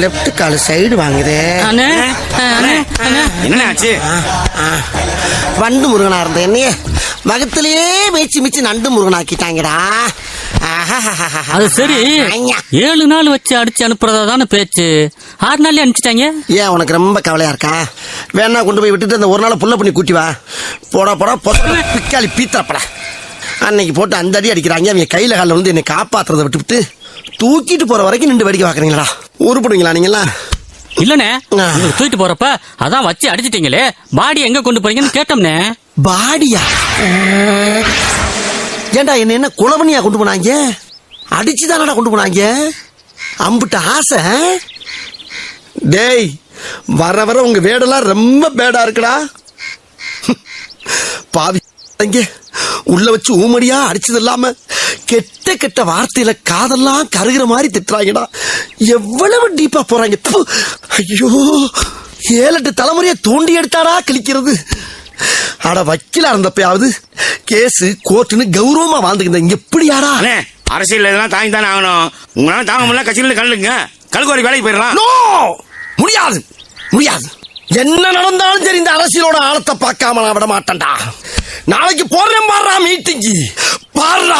Left call side வாங்குதே. என்ன ஆச்சு? வண்டு முருகனா இருந்த என்னைய வகத்திலேயே மேய்ச்சி மிச்சு நண்டு முருகன் ஆக்கிட்டாங்கடா. அது சரி, 7 நாள் வச்சு அடிச்சு அனுப்புறதா தானே பேச்சு. 6 நாள்லயே அனுப்பிச்சிட்டாங்க. ஏன் உனக்கு ரொம்ப கவலையா இருக்கா? வேணா கொண்டு போய் விட்டுட்டு அந்த ஒரு நாள் புள்ள பண்ணி கூட்டி வா. போடா போடா பிக்காளி பீத்தப்படா. அன்னைக்கு போட்டு அந்த அடி அடிக்கிறாங்க. அவங்க கையில காலில் வந்து என்னை காப்பாத்துறதை விட்டுவிட்டு தூக்கிட்டு போற வரைக்கும் நின்று வேடிக்கை பாக்குறீங்களா? உருப்படுவீங்களா நீங்களா? இல்லனே, தூக்கிட்டு போறப்ப அதான் வச்சு அடிச்சிட்டீங்களே, பாடி எங்க கொண்டு போறீங்கன்னு கேட்டோம்னே. பாடியா? ஏண்டா என்ன குலவனியா கொண்டு போனாங்க? அடிச்சுதானடா கொண்டு போனாங்க. அம்புட்ட ஆசை. டேய், வர வர உங்க வேடெல்லாம் ரொம்ப பேடா இருக்குடா. பாவி உள்ள வச்சு ஊமடியா அடிச்சது இல்லாம கெட்ட கெட்ட வார்த்தையில காதெல்லாம் கருகிற மாதிரி திட்டுறாங்கடா. எவ்வளவு டீப்பா போறாங்க. ஐயோ, 7-8 தலைமுறையை தோண்டி எடுத்தாடா கிழிக்கிறது. அட வக்கீலா இருந்தப்பயாவது கேஸ் கோர்ட்டுன்னு கௌரவமா வாழ்ந்துக்கிட்ட எப்படியாடா? அரசியல் இதெல்லாம் தாங்கி தானே ஆகணும். உங்களால தாங்க முடியல, கட்சியில கல்லுங்க கல்கோரி வேலைக்கு போயிடலாம். முடியாது முடியாது. என்ன நடந்தாலும் சரி, இந்த அரசியலோட ஆழத்தை பார்க்காம நான் விட மாட்டேன்டா. நாளைக்கு போறேன் பாடுறா மீட்டிங்கு பாடுறா.